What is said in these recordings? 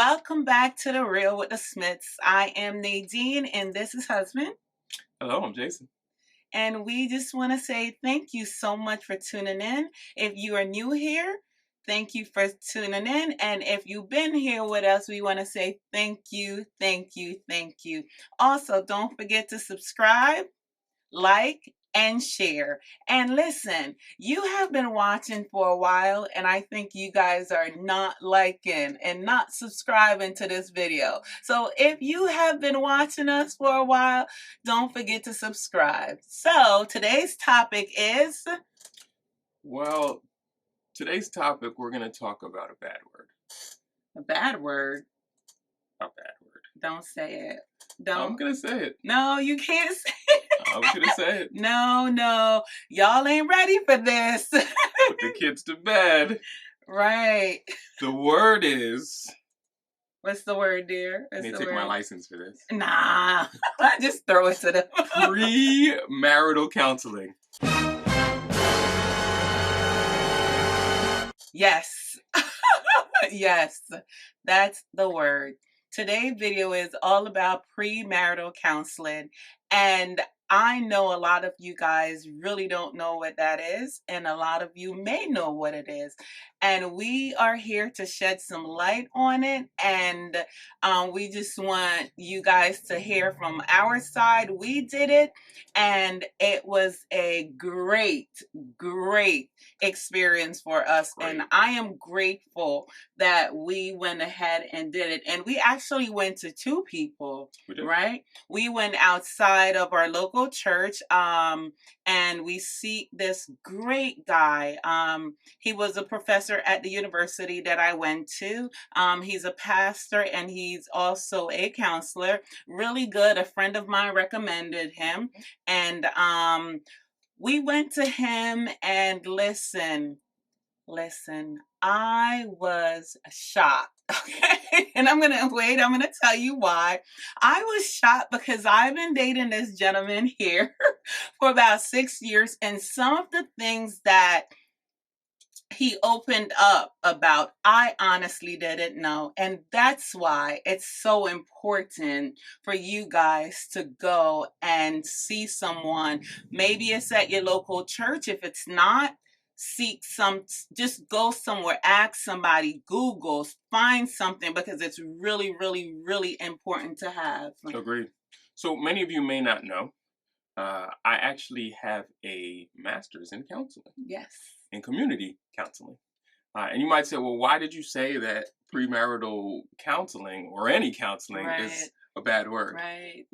Welcome back to The Real with the Smiths. I am Nadine and this is husband. Hello, I'm Jason. And we just want to say thank you so much for tuning in. If you are new here, thank you for tuning in. And if you've been here with us, we want to say thank you, thank you, thank you. Also, don't forget to subscribe, like, and share. And listen, you have been watching for a while, and I think you guys are not liking and not subscribing to this video. So if you have been watching us for a while, don't forget to subscribe. So today's topic is... Well, today's topic, we're going to talk about a bad word. A bad word? A bad word. Don't say it. Don't. I'm going to say it. No, you can't say it. I'm going to say it. No. Y'all ain't ready for this. Put the kids to bed. Right. The word is... What's the word, dear? I need to take my license for this. Nah. Just throw it to them. Pre-Marital Counseling. Yes. Yes. That's the word. Today's video is all about premarital counseling, and I know a lot of you guys really don't know what that is, and a lot of you may know what it is, and we are here to shed some light on it, and we just want you guys to hear from our side. We did it, and it was a great experience for us, and I am grateful that we went ahead and did it. And we actually went to two people, right? We went outside of our local church, and we see this great guy. He was a professor at the university that I went to. He's a pastor and he's also a counselor. Really good. A friend of mine recommended him, and we went to him, and listen, I was shocked, okay? And I'm going to tell you why. I was shocked because I've been dating this gentleman here for about 6 years, and some of the things that he opened up about, I honestly didn't know. And that's why it's so important for you guys to go and see someone. Maybe it's at your local church. If it's not, just go somewhere, ask somebody, Google, find something, because it's really important to have. Agreed. So many of you may not know, I actually have a master's in counseling. Yes. In community counseling. And you might say, well, why did you say that premarital counseling or any counseling is a bad word? Right.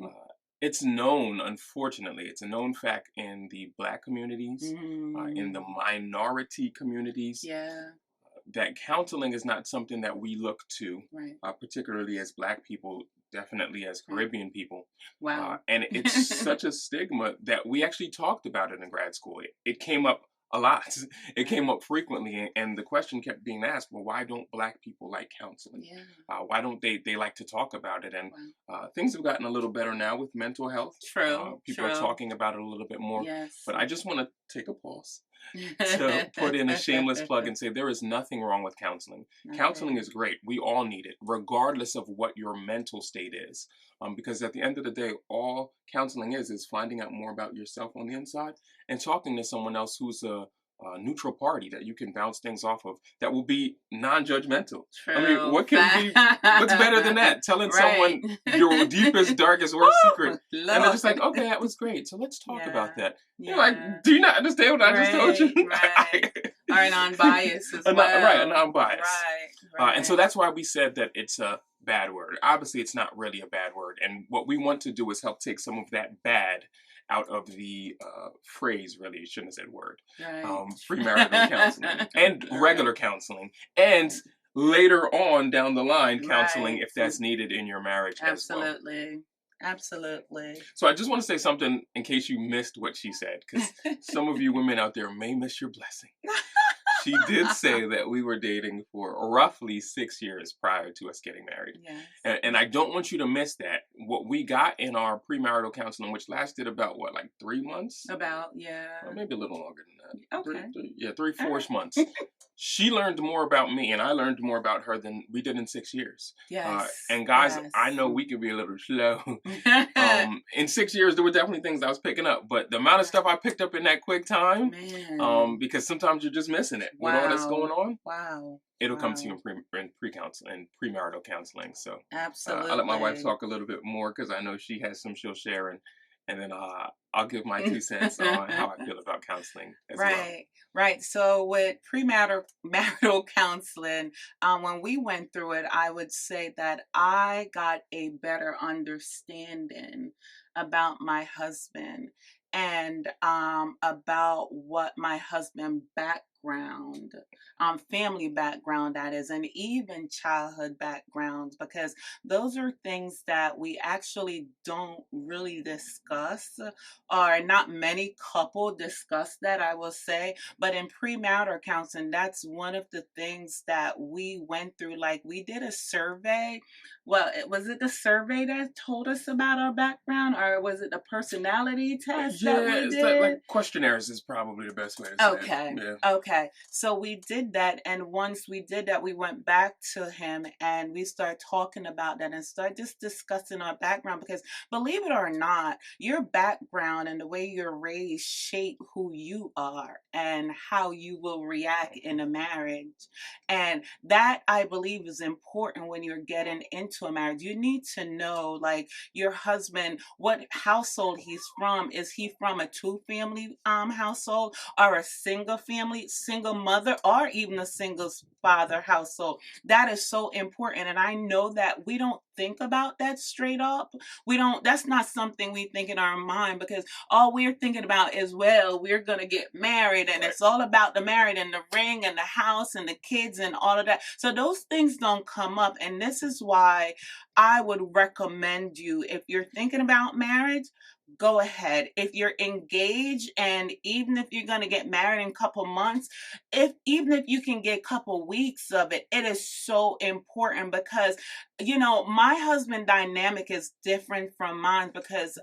It's known, unfortunately, it's a known fact in the Black communities, in the minority communities, that counseling is not something that we look to, particularly as Black people, definitely as Caribbean people. Wow. And it's such a stigma that we actually talked about it in grad school. It came up a lot. It came up frequently, and the question kept being asked, well, why don't Black people like counseling? Why don't they like to talk about it? And things have gotten a little better now with mental health. People are talking about it a little bit more. But I just want to take a pause to put in a shameless plug and say there is nothing wrong with counseling. Counseling is great. We all need it, regardless of what your mental state is. Because at the end of the day, all counseling is finding out more about yourself on the inside and talking to someone else who's a neutral party that you can bounce things off of, that will be non-judgmental. I mean, what's better than that? Telling someone your deepest, darkest, worst secret. And they're just like, okay, that was great. So let's talk about that. You're like, do you not understand what I just told you? Are non-biased as well. Right, a non-bias. Right. And so that's why we said that it's a bad word. Obviously, it's not really a bad word. And what we want to do is help take some of that bad out of the phrase, really, shouldn't have said word. Premarital counseling and regular counseling. And later on down the line, counseling if that's needed in your marriage as well. Absolutely. So I just want to say something in case you missed what she said, because some of you women out there may miss your blessing. She did say that we were dating for roughly 6 years prior to us getting married. Yes. And I don't want you to miss that. What we got in our premarital counseling, which lasted about, 3 months? About, or maybe a little longer than that. Okay. 3-4 months. she learned more about me and I learned more about her than we did in 6 years. Yes. And guys, Yes. I know we can be a little slow. In 6 years, there were definitely things I was picking up, but the amount of stuff I picked up in that quick time, Man. because sometimes you're just missing it with all that's going on. Wow. It'll come to you Wow. in pre-counseling and premarital counseling. So I let my wife Absolutely. talk a little bit more because I know she has some she'll share, and then I'll give my 2 cents on how I feel about counseling as well. Right, right. So with premarital marital counseling, when we went through it, I would say that I got a better understanding about my husband and about what my husband background, family background that is, and even childhood backgrounds, because those are things that we actually don't really discuss, or not many couple discuss that, I will say. But in premarital counseling, that's one of the things that we went through. Like, we did a survey. Well, was it the survey that told us about our background, or was it the personality test that Yeah, we it's like did? questionnaires is probably the best way to say it. Okay. Yeah. Okay. So we did that. And once we did that, we went back to him and we started talking about that and started just discussing our background, because believe it or not, your background and the way you're raised shape who you are and how you will react in a marriage. And that, I believe, is important when you're getting into a marriage. You need to know, like, your husband, what household he's from. Is he from a two-family household, or a single family, single mother, or even a single father household? That is so important. And I know that we don't think about that straight up. We don't, that's not something we think in our mind, because all we're thinking about is, well, we're going to get married and Right. it's all about the married and the ring and the house and the kids and all of that. So those things don't come up. And this is why I would recommend you, if you're thinking about marriage, go ahead. If you're engaged, and even if you're going to get married in a couple months, if even if you can get a couple weeks of it, it is so important, because my husband dynamic is different from mine, because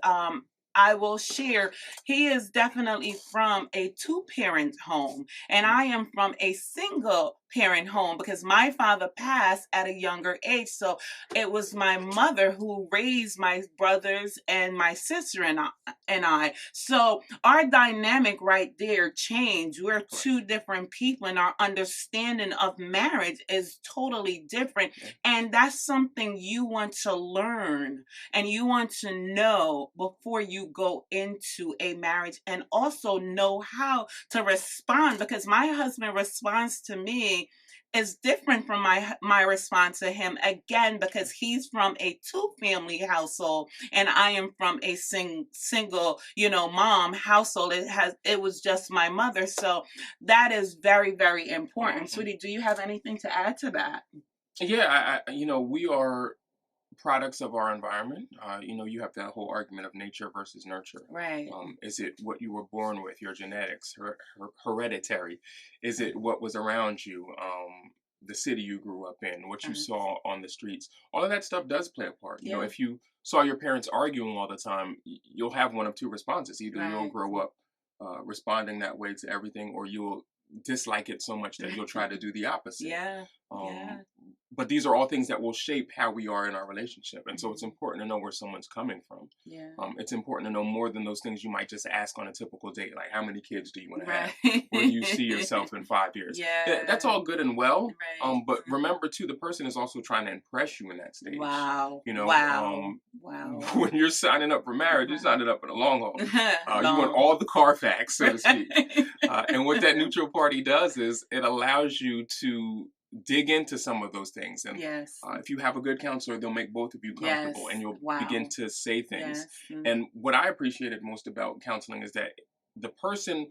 I will share, he is definitely from a two-parent home, and I am from a single parent home, because my father passed at a younger age. So it was my mother who raised my brothers and my sister and I. So our dynamic right there changed. We're two different people, and our understanding of marriage is totally different. And that's something you want to learn and you want to know before you go into a marriage, and also know how to respond, because my husband responds to me is different from my response to him, again, because he's from a two family household and I am from a single mom household. It was just my mother. So that is very, very important. Sweetie, do you have anything to add to that? Yeah, we are products of our environment. You have that whole argument of nature versus nurture. Right. Is it what you were born with, your genetics, hereditary? Is it what was around you, the city you grew up in, what you saw on the streets? All of that stuff does play a part. Yeah. If you saw your parents arguing all the time, you'll have one of two responses. Either you'll Right. grow up responding that way to everything, or you'll dislike it so much that you'll try to do the opposite. Yeah. Um, but these are all things that will shape how we are in our relationship. And so it's important to know where someone's coming from. Yeah. It's important to know more than those things you might just ask on a typical date. Like, how many kids do you want to have? Right. Where do you see yourself in 5 years? Yeah. That's all good and well. Right. But remember too, the person is also trying to impress you in that stage. Wow. Wow. Wow. When you're signing up for marriage, you're signing up for the long haul. You want Long. all the Carfax, so to speak. And what that neutral party does is it allows you to dig into some of those things. And Yes. if you have a good counselor, they'll make both of you comfortable, Yes. and you'll Wow. begin to say things. Yes. And what I appreciated most about counseling is that the person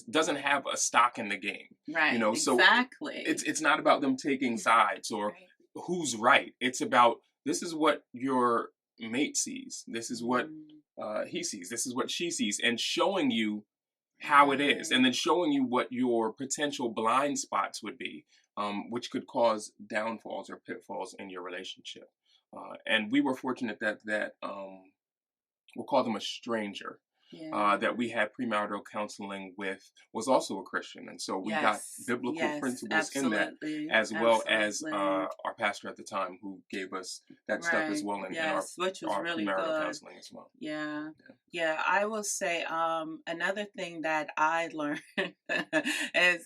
doesn't have a stock in the game. Right. So exactly. it's not about them taking sides or Right. who's right. It's about, this is what your mate sees. This is what he sees. This is what she sees, and showing you how it is, and then showing you what your potential blind spots would be, which could cause downfalls or pitfalls in your relationship. And we were fortunate that we'll call them a stranger. that we had premarital counseling with was also a Christian. And so we got biblical principles in that, as well as our pastor at the time who gave us that stuff as well in our, which was really premarital good. counseling as well. Yeah, I will say another thing that I learned is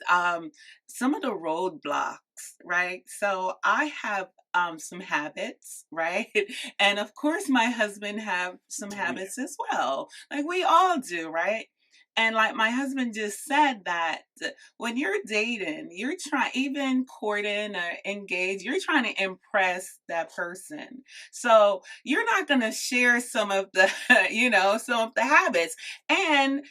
some of the roadblocks, right? So I have some habits, right? And of course my husband have some habits as well. Like we all do, right? And like my husband just said that when you're dating, you're trying, even courting or engaged, you're trying to impress that person. So you're not going to share some of the, some of the habits. And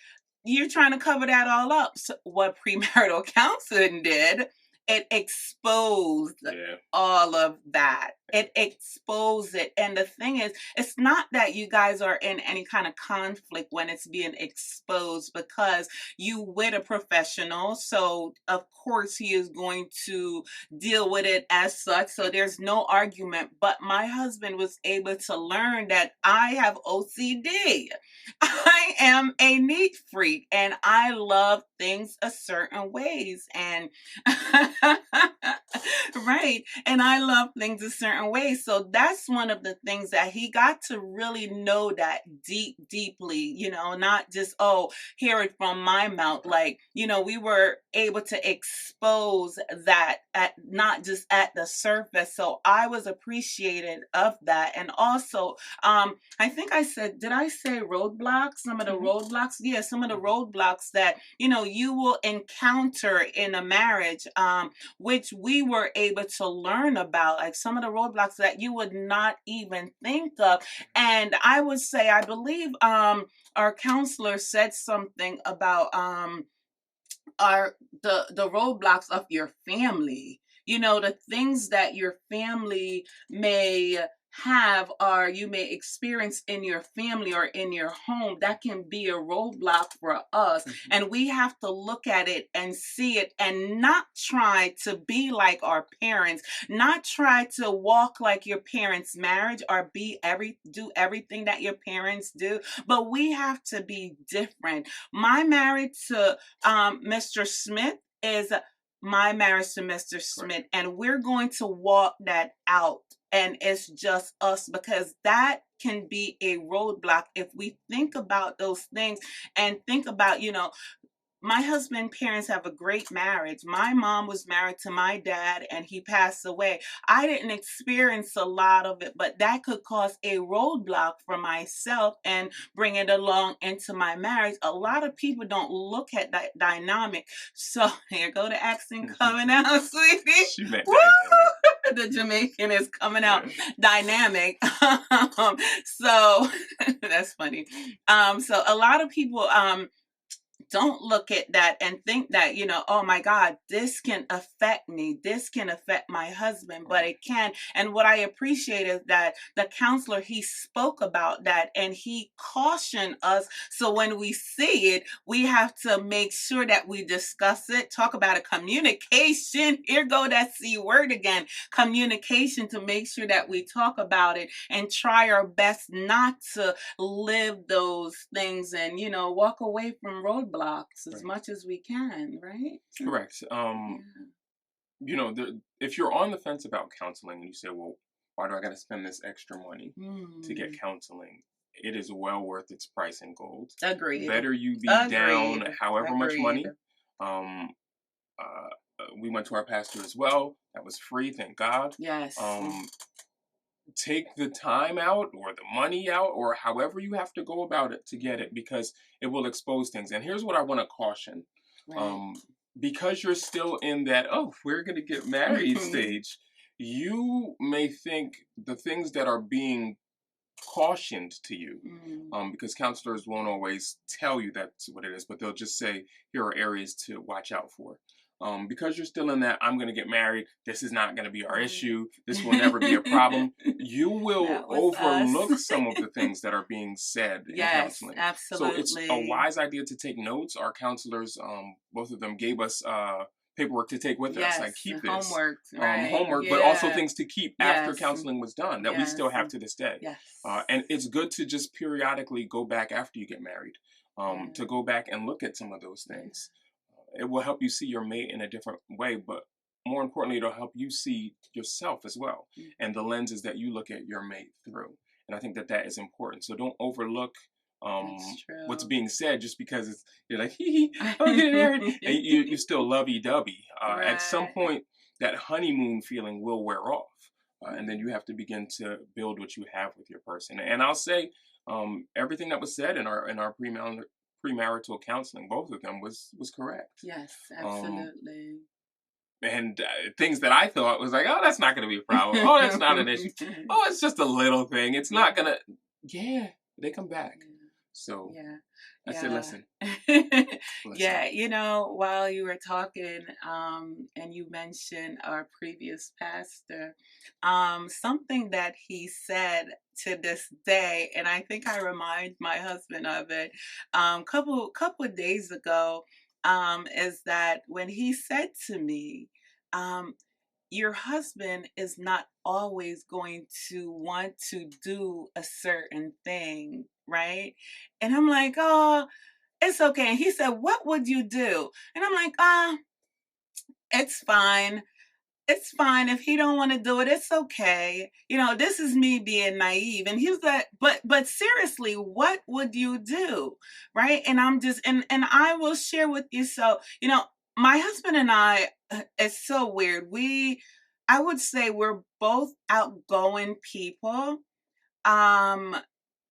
you're trying to cover that all up. So what premarital counseling did, it exposed all of that. It exposed it. And the thing is, it's not that you guys are in any kind of conflict when it's being exposed, because you with a professional. So of course he is going to deal with it as such. So there's no argument. But my husband was able to learn that I have OCD. I am a neat freak and I love things a certain ways. And right. And I love things a certain way. So that's one of the things that he got to really know that deeply, not just, hear it from my mouth. Like, we were able to expose that not just at the surface. So I was appreciative of that. And also, I think did I say roadblocks? Some of the roadblocks? Yeah, some of the roadblocks that, you will encounter in a marriage, which we were able to learn about, like some of the roadblocks that you would not even think of. And I would say, I believe our counselor said something about the roadblocks of your family. The things that your family may have or you may experience in your family or in your home, that can be a roadblock for us. And we have to look at it and see it and not try to be like our parents, not try to walk like your parents' marriage or do everything that your parents do, but we have to be different. My marriage to Mr. Smith is my marriage to Mr. Smith, and we're going to walk that out. And it's just us, because that can be a roadblock if we think about those things and think about, my husband's parents have a great marriage. My mom was married to my dad and he passed away. I didn't experience a lot of it, but that could cause a roadblock for myself and bring it along into my marriage. A lot of people don't look at that dynamic. So here go the accent coming out, sweetie. The Jamaican is coming out. Dynamic. So that's funny. So a lot of people don't look at that and think that, oh my God, this can affect me. This can affect my husband, but it can. And what I appreciate is that the counselor, he spoke about that and he cautioned us. So when we see it, we have to make sure that we discuss it, talk about it, communication. Here go that C word again, communication, to make sure that we talk about it and try our best not to live those things and, walk away from roadblocks as much as we can, right? Correct. If you're on the fence about counseling and you say, well, why do I got to spend this extra money to get counseling? It is well worth its price in gold. Agreed. Better you be down however much money. We went to our pastor as well. That was free, thank God. Yes. Take the time out or the money out or however you have to go about it to get it, because it will expose things. And here's what I want to caution. Right. Because you're still in that, we're going to get married stage, you may think the things that are being cautioned to you, because counselors won't always tell you that's what it is, but they'll just say, here are areas to watch out for. Because you're still in that, I'm going to get married, this is not going to be our issue, this will never be a problem, you will overlook some of the things that are being said in counseling. Absolutely. So it's a wise idea to take notes. Our counselors, both of them gave us paperwork to take with us. Like, keep this. Homework, but also things to keep after counseling was done that we still have to this day. And it's good to just periodically go back after you get married. to go back and look at some of those things. It will help you see your mate in a different way, but more importantly, it'll help you see yourself as well, and the lenses that you look at your mate through. And I think that that is important. So don't overlook what's being said just because you're like, hee hee, I'm getting married, and you still lovey-dovey. At some point, that honeymoon feeling will wear off, and then you have to begin to build what you have with your person. And I'll say, everything that was said in our premarital counseling, both of them was correct. Yes, absolutely. And things that I thought was like, oh, that's not going to be a problem. Oh, that's not an issue. Oh, it's just a little thing. It's not going to. Yeah, they come back. So I said, listen. Yeah, you know, while you were talking, and you mentioned our previous pastor, something that he said to this day, and I think I remind my husband of it, couple of days ago, is that when he said to me, your husband is not always going to want to do a certain thing, right? And I'm like, oh, it's okay. And he said, what would you do? And I'm like, it's fine. It's fine if he don't want to do it. It's okay. You know, this is me being naive. And he was like, but seriously, what would you do? Right? And I'm just, and I will share with you. So, you know, my husband and I, it's so weird. I would say we're both outgoing people.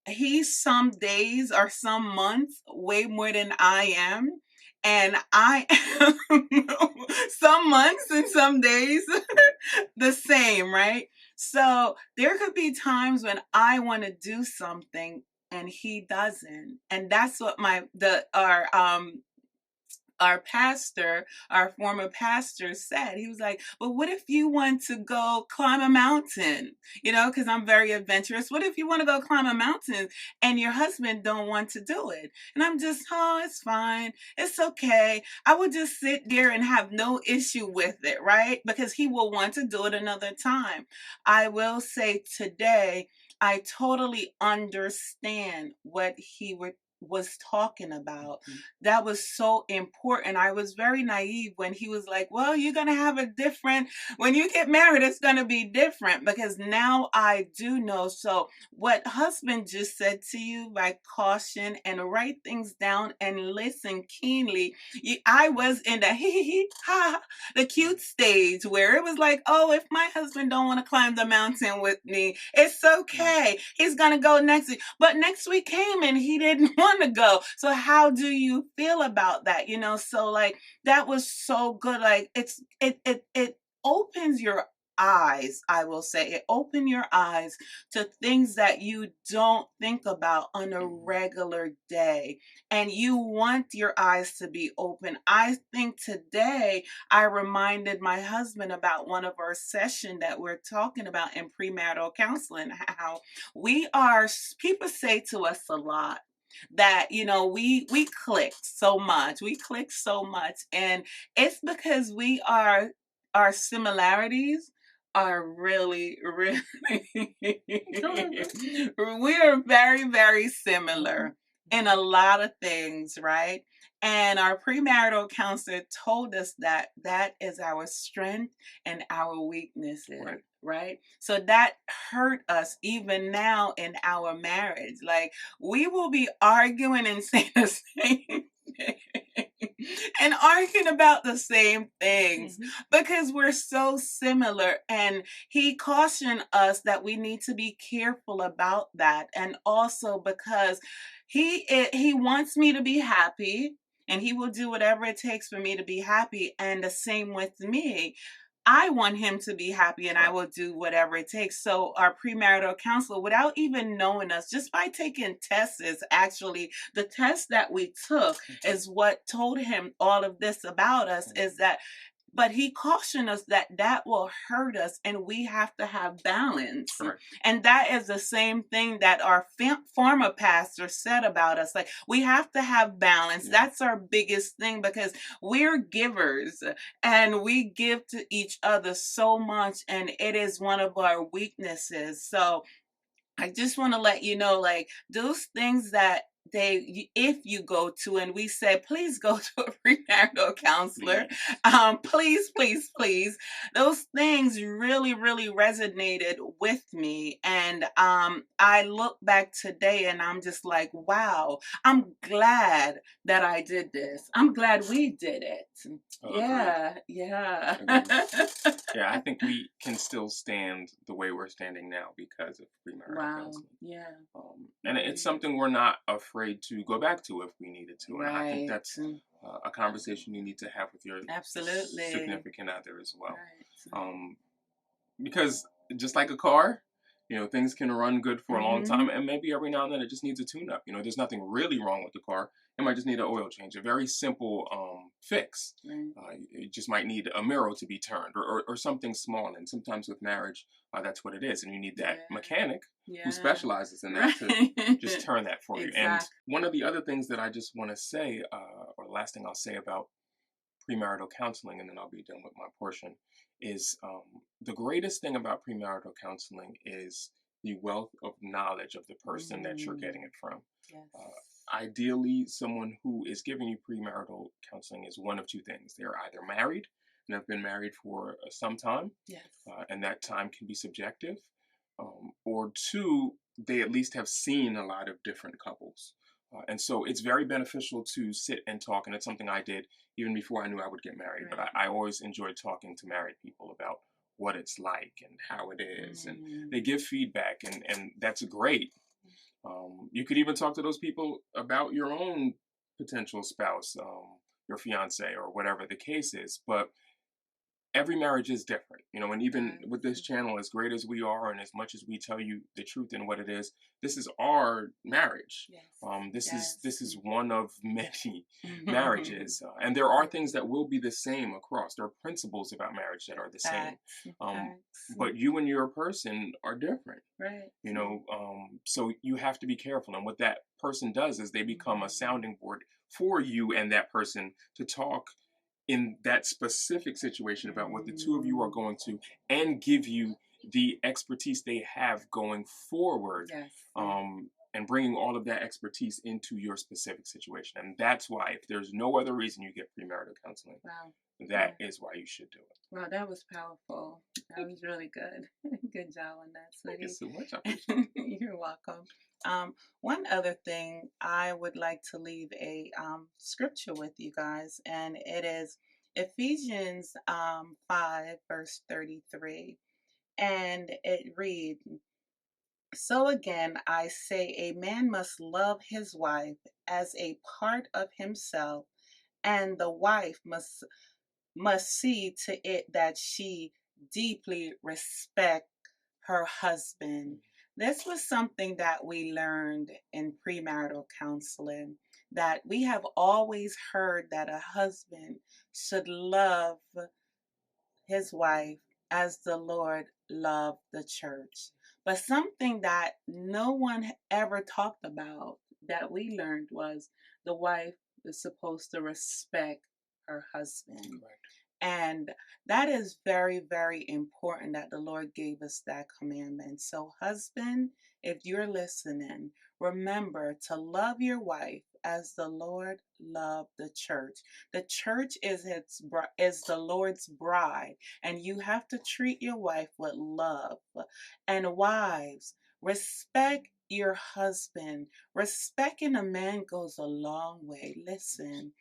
He's some days or some months way more than I am. And I am some months and some days the same, right? So there could be times when I want to do something and he doesn't. And that's what our pastor, our former pastor said. He was like, well, what if you want to go climb a mountain? You know, because I'm very adventurous. What if you want to go climb a mountain and your husband don't want to do it? And I'm just, oh, it's fine. It's okay. I would just sit there and have no issue with it, right? Because he will want to do it another time. I will say today, I totally understand what he was talking about. That was so important. I was very naive when he was like, well, you're going to have a different, when you get married, it's going to be different, because now I do know. So what husband just said to you, by caution and write things down and listen keenly. I was in the hee hee hee ha, the cute stage where it was like, oh, if my husband don't want to climb the mountain with me, it's okay. He's going to go next week. But next week came and he didn't want to go. So how do you feel about that? You know, so like that was so good. Like it opens your eyes. I will say it open your eyes to things that you don't think about on a regular day, and you want your eyes to be open. I think today I reminded my husband about one of our sessions that we're talking about in premarital counseling, how people say to us a lot that, you know, we click so much, and it's because our similarities are really we are very, very similar in a lot of things, right? And our premarital counselor told us that that is our strength and our weaknesses. Right? So that hurt us even now in our marriage. Like, we will be arguing and saying the same thing and arguing about the same things because we're so similar. And he cautioned us that we need to be careful about that. And also because he wants me to be happy, and he will do whatever it takes for me to be happy. And the same with me. I want him to be happy, and I will do whatever it takes. So our premarital counselor, without even knowing us, just by taking tests, is actually the test that we took is what told him all of this about us, is that, but he cautioned us that that will hurt us, and we have to have balance. Correct. And that is the same thing that our former pastor said about us. Like, we have to have balance. Yeah. That's our biggest thing, because we're givers and we give to each other so much, and it is one of our weaknesses. So I just want to let you know, like, those things that if you go to, and we said, please go to a premarital counselor. Please, please, please. Those things really, really resonated with me. And I look back today and I'm just like, wow, I'm glad that I did this. I'm glad we did it. Yeah, yeah. Yeah, I think we can still stand the way we're standing now because of premarital counseling. Yeah. And it's something we're not afraid to go back to if we needed to. And I think Right. that's a conversation you need to have with your Absolutely. significant other as well. Right. Because just like a car, things can run good for a long time, and maybe every now and then it just needs a tune-up. There's nothing really wrong with the car. It might just need an oil change, a very simple fix. Right. It just might need a mirror to be turned, or something small. And sometimes with marriage, that's what it is. And you need that mechanic who specializes in that to just turn that for you. And one of the other things that I just want to say, or the last thing I'll say about premarital counseling, and then I'll be done with my portion, is the greatest thing about premarital counseling is the wealth of knowledge of the person that you're getting it from. Yes. Ideally, someone who is giving you premarital counseling is one of two things. They're either married and have been married for some time, and that time can be subjective, or two, they at least have seen a lot of different couples. And so it's very beneficial to sit and talk, and it's something I did even before I knew I would get married. But I always enjoyed talking to married people about what it's like and how it is, and they give feedback, and that's great. You could even talk to those people about your own potential spouse, your fiance, or whatever the case is. But every marriage is different, and even with this channel, as great as we are and as much as we tell you the truth in what it is, this is our marriage. This is one of many marriages, and there are things that will be the same across. There are principles about marriage that are the same, but you and your person are different, so you have to be careful. And what that person does is they become a sounding board for you and that person to talk in that specific situation about what the two of you are going to, and give you the expertise they have going forward, and bringing all of that expertise into your specific situation. And that's why, if there's no other reason you get premarital counseling, that is why you should do it. Wow, that was powerful. That was really good. Good job on that, sweetie. Thank you so much. I appreciate it. You're welcome. One other thing, I would like to leave a scripture with you guys, and it is Ephesians 5, verse 33. And it reads, "So again, I say, a man must love his wife as a part of himself, and the wife must see to it that she deeply respect her husband." This was something that we learned in premarital counseling, that we have always heard that a husband should love his wife as the Lord loved the church. But something that no one ever talked about, that we learned, was the wife is supposed to respect her husband. Correct. And that is very, very important that the Lord gave us that commandment. So, husband, if you're listening, remember to love your wife as the Lord loved the church. The church is the Lord's bride, and you have to treat your wife with love. And wives, respect your husband. Respecting a man goes a long way. Listen,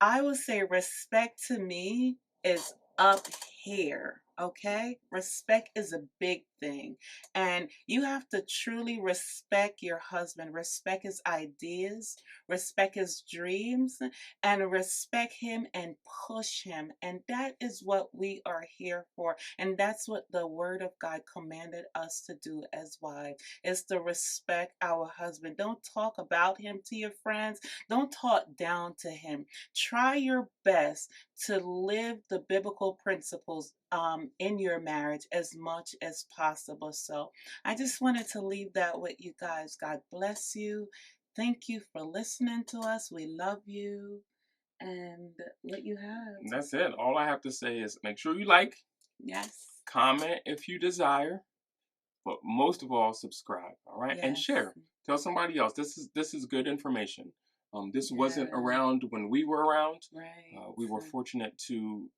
I would say respect to me is up here, okay? Respect is a big thing. And you have to truly respect your husband, respect his ideas, respect his dreams, and respect him and push him. And that is what we are here for. And that's what the Word of God commanded us to do as wives, is to respect our husband. Don't talk about him to your friends. Don't talk down to him. Try your best to live the biblical principles in your marriage as much as possible. So I just wanted to leave that with you guys. God bless you. Thank you for listening to us. We love you. And what you have. That's it. All I have to say is make sure you like. Yes. Comment if you desire. But most of all, subscribe. All right. Yes. And share. Tell somebody else. This is good information. This wasn't Yeah. around when we were around. Right. We were fortunate to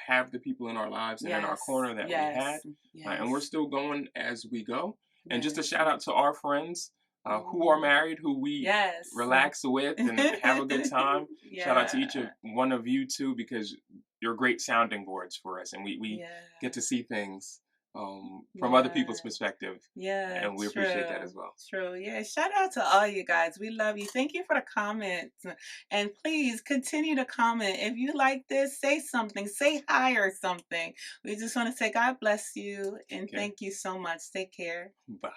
have the people in our lives and in our Yes. corner that we had, Yes. and we're Yes. still going as we go. And just a Yes. shout out to our friends who are Mhm. married, who we Yes. relax with and have a good time. Shout out to each of Yeah. one of you too, because you're great sounding boards for us, and we Yeah. get to see things from other Yeah. people's perspective, Yeah, and we appreciate that true. as well. True. Yeah. Shout out to all you guys. We love you. Thank you for the comments. And please continue to comment. If you like this, say something. Say hi or something. We just want to say God bless you and Okay, thank you so much. Take care. bye.